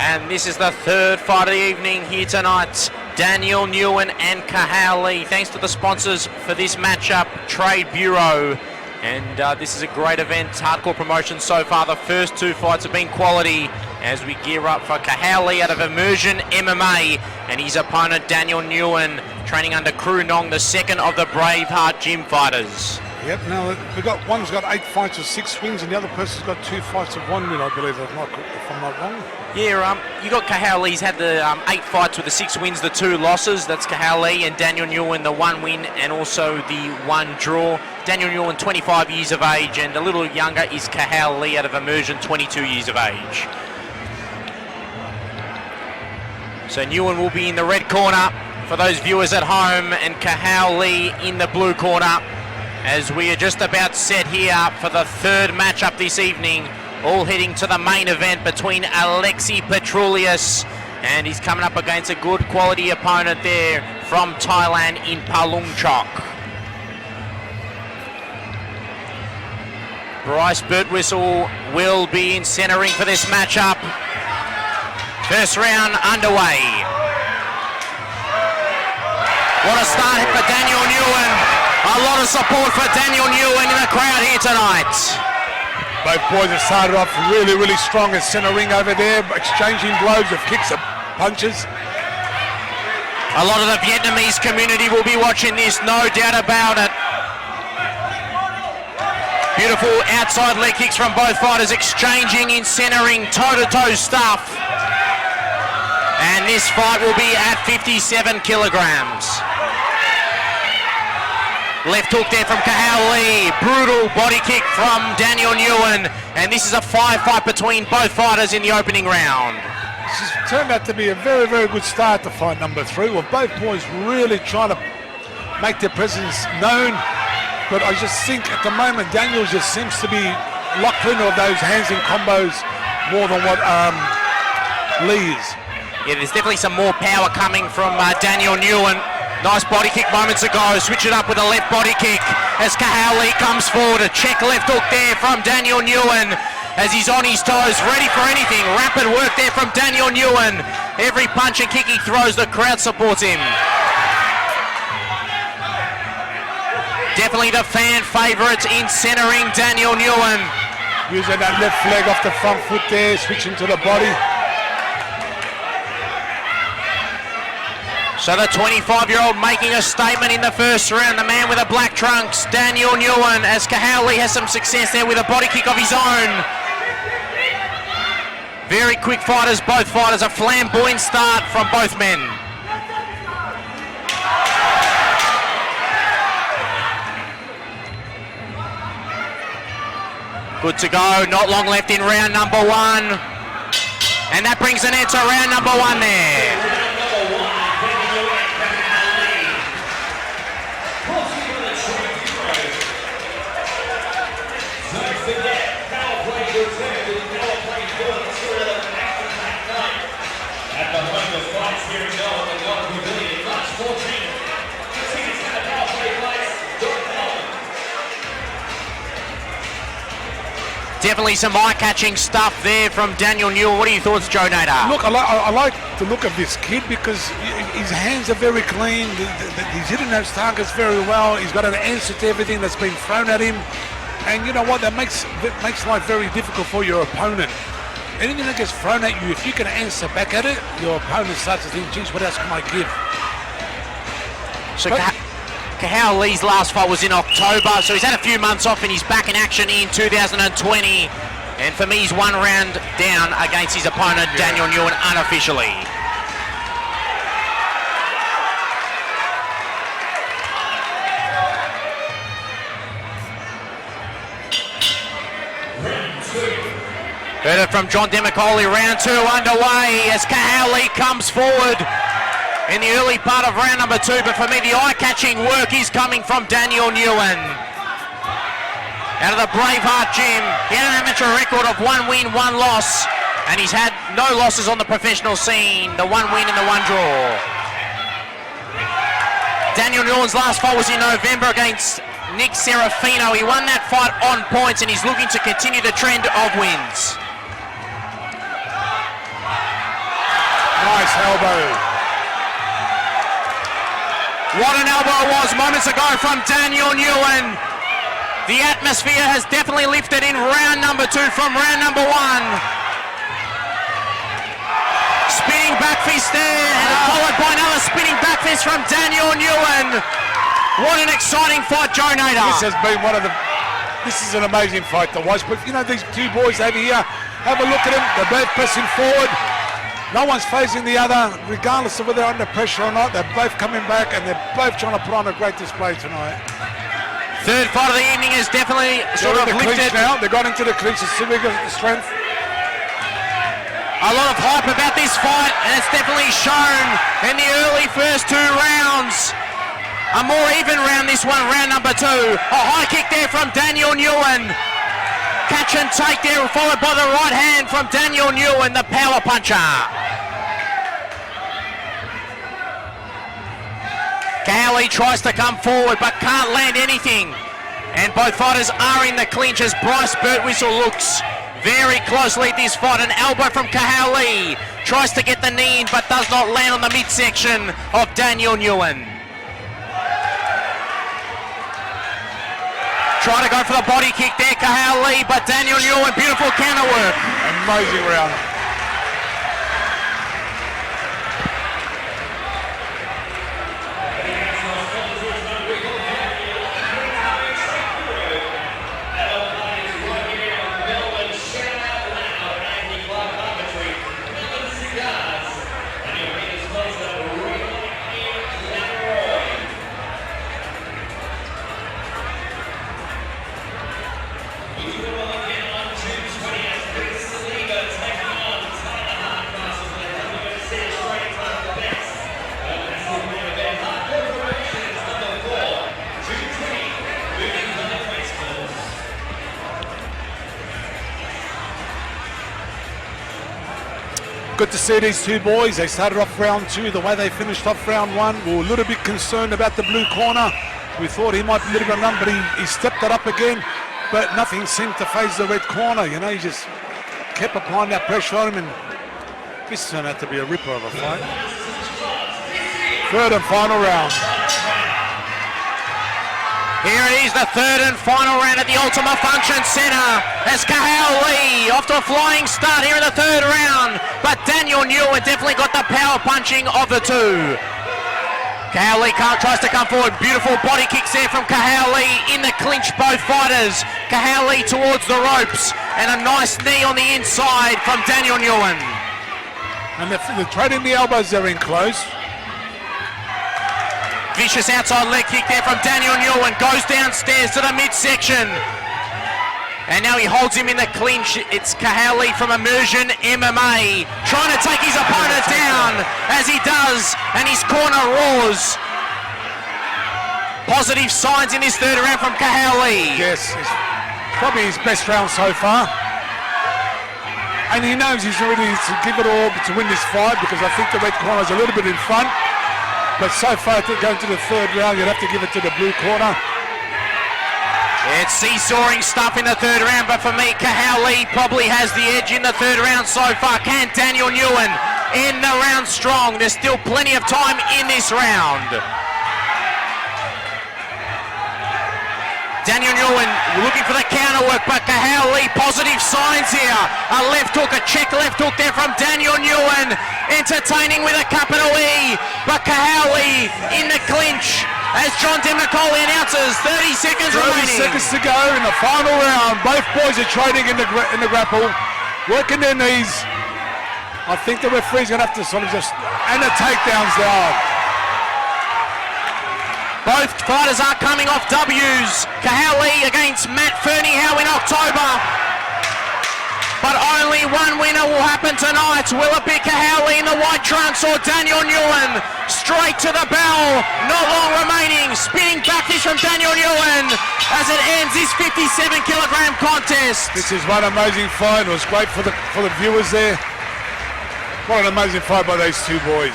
And this is the third fight of the evening here tonight. Daniel Nguyen and Kahow. Thanks to the sponsors for this matchup, Trade Bureau. And this is a great event, hardcore promotion so far. The first two fights have been quality as we gear up for Kahow out of Immersion MMA and his opponent Daniel Nguyen, training under Kru Nong, the second of the Braveheart gym fighters. Yep, now we've got one's got 8 fights with 6 wins, and the other person's got 2 fights with 1 win, I believe, if I'm not wrong. Yeah, you got Kahow. He's had the 8 fights with the 6 wins, the 2 losses. That's Kahow, and Daniel Nguyen, the 1 win and also the 1 draw. Daniel Nguyen, 25 years of age, and a little younger is Kahow out of Immersion, 22 years of age. So Nguyen will be in the red corner for those viewers at home, and Kahow in the blue corner, as we are just about set here for the third matchup this evening, all heading to the main event between Alexi Petrulius, and he's coming up against a good quality opponent there from Thailand in Palungchok. Bryce Birtwhistle will be in centering for this matchup. First round underway. What a start for Daniel Nguyen. A lot of support for Daniel Nguyen in the crowd here tonight. Both boys have started off really, really strong at center ring over there, exchanging blows of kicks and punches. A lot of the Vietnamese community will be watching this, no doubt about it. Beautiful outside leg kicks from both fighters, exchanging in centering, toe-to-toe stuff. And this fight will be at 57 kilograms. Left hook there from Kahow. Brutal body kick from Daniel Nguyen. And this is a 5-fight between both fighters in the opening round. This has turned out to be a very, very good start to fight number 3, with both boys really trying to make their presence known. But I just think at the moment Daniel just seems to be locked into those hands and combos more than what Lee is. Yeah, there's definitely some more power coming from Daniel Nguyen. Nice body kick moments ago. Switch it up with a left body kick as Kahow comes forward. A check left hook there from Daniel Nguyen as he's on his toes, ready for anything. Rapid work there from Daniel Nguyen. Every punch and kick he throws, the crowd supports him. Definitely the fan favourite in centering Daniel Nguyen. Using that left leg off the front foot there, switching to the body. So the 25-year-old making a statement in the first round, the man with the black trunks, Daniel Nguyen, as Kahow has some success there with a body kick of his own. Very quick fighters, both fighters, a flamboyant start from both men. Good to go, not long left in round number 1. And that brings an end to round number 1 there. Definitely some eye-catching stuff there from Daniel Nguyen. What are your thoughts, Joe Nader? Look, I like the look of this kid because his hands are very clean. He's hitting those targets very well. He's got an answer to everything that's been thrown at him. And you know what? That makes life very difficult for your opponent. Anything that gets thrown at you, if you can answer back at it, your opponent starts to think, geez, what else can I give? So Kahow Lee's last fight was in October, so he's had a few months off and he's back in action in 2020. And for me, he's 1 round down against his opponent, Daniel Nguyen, unofficially. Heard it from John Demicoli, round 2 underway as Kahow Lee comes forward in the early part of round number 2, but for me the eye-catching work is coming from Daniel Nguyen. Out of the Braveheart gym, he had an amateur record of 1 win, 1 loss, and he's had no losses on the professional scene, the 1 win and the 1 draw. Daniel Nguyen's last fight was in November against Nick Serafino. He won that fight on points and he's looking to continue the trend of wins. Nice elbow. What an elbow it was moments ago from Daniel Nguyen. The atmosphere has definitely lifted in round number 2 from round number 1. Spinning back fist there, and followed by another spinning back fist from Daniel Nguyen. What an exciting fight, Joe Nader. This has been this is an amazing fight to watch. But you know, these two boys over here, have a look at them. They're both pressing forward. No one's facing the other, regardless of whether they're under pressure or not. They're both coming back and they're both trying to put on a great display tonight. Third fight of the evening is definitely sort of lifted. Now. They got into the clinch to see the strength. A lot of hype about this fight, and it's definitely shown in the early first 2 rounds. A more even round, this one, round number 2. A high kick there from Daniel Nguyen. Catch and take there, followed by the right hand from Daniel Nguyen, the power puncher. Kahow Lee tries to come forward but can't land anything. And both fighters are in the clinch as Bryce Birtwistle looks very closely at this fight. An elbow from Kahow Lee. Tries to get the knee in but does not land on the midsection of Daniel Nguyen. Trying to go for the body kick there, Kahow Lee, but Daniel Nguyen, beautiful counter work. Amazing round. Good to see these two boys. They started off round 2 the way they finished off round 1. We were a little bit concerned about the blue corner. We thought he might be a little bit numb, but he stepped it up again. But nothing seemed to phase the red corner. You know, he just kept applying that pressure on him, and this turned out to be a ripper of a fight. Third and final round. Here it is, the third and final round at the Ultima Function Centre as Kahow Lee off to a flying start here in the 3rd round, but Daniel Nguyen definitely got the power punching of the 2. Kahow Lee tries to come forward, beautiful body kicks there from Kahow Lee in the clinch, both fighters. Kahow Lee towards the ropes and a nice knee on the inside from Daniel Nguyen. And they're trading the elbows there in close. Vicious outside leg kick there from Daniel Nguyen, goes downstairs to the midsection. And now he holds him in the clinch. It's Kahow Lee from Immersion MMA, trying to take his opponent down as he does, and his corner roars. Positive signs in this 3rd round from Kahow Lee. Yes, it's probably his best round so far. And he knows he's ready to give it all to win this fight, because I think the red corner's a little bit in front. But so far, going to the 3rd round, you'd have to give it to the blue corner. It's seesawing stuff in the third round, but for me, Kahow probably has the edge in the third round so far. Can Daniel Nguyen end the round strong? There's still plenty of time in this round. Daniel Nguyen looking for the counter work, but Kahow positive signs here. A left hook, a check left hook there from Daniel Nguyen. Entertaining with a capital E, but Kahow in the clinch. As John DeMcCauley announces, 30 seconds 30 remaining. seconds to go in the final round. Both boys are trading in the grapple, working their knees. I think the referee's going to have to sort of just, and the takedowns there. Both fighters are coming off W's. Kahow against Matt Ferniehow in October. But only one winner will happen tonight. Will it be Kahow in the white trunks or Daniel Nguyen? Straight to the bell, not long remaining. Spinning back is from Daniel Nguyen as it ends this 57-kilogram contest. This is one amazing fight. It was great for the viewers there. What an amazing fight by those two boys.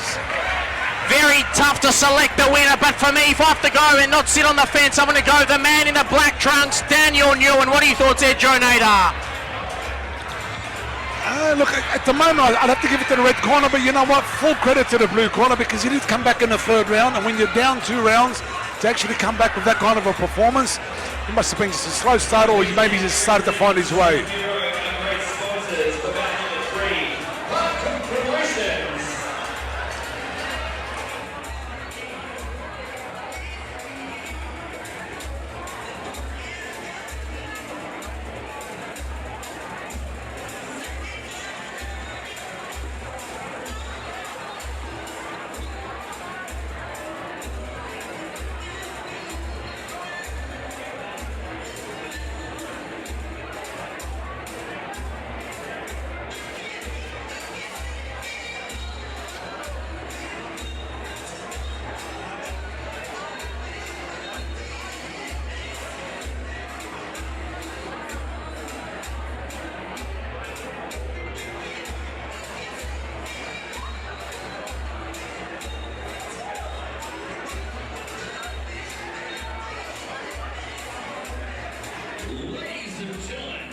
Very tough to select the winner, but for me, if I have to go and not sit on the fence, I'm going to go the man in the black trunks, Daniel Nguyen. What are your thoughts there, Joe Nader? Look, at the moment, I'd have to give it to the red corner, but you know what? Full credit to the blue corner because he did come back in the third round, and when you're down 2 rounds, to actually come back with that kind of a performance, it must have been just a slow start, or maybe he just started to find his way. Ladies and gentlemen,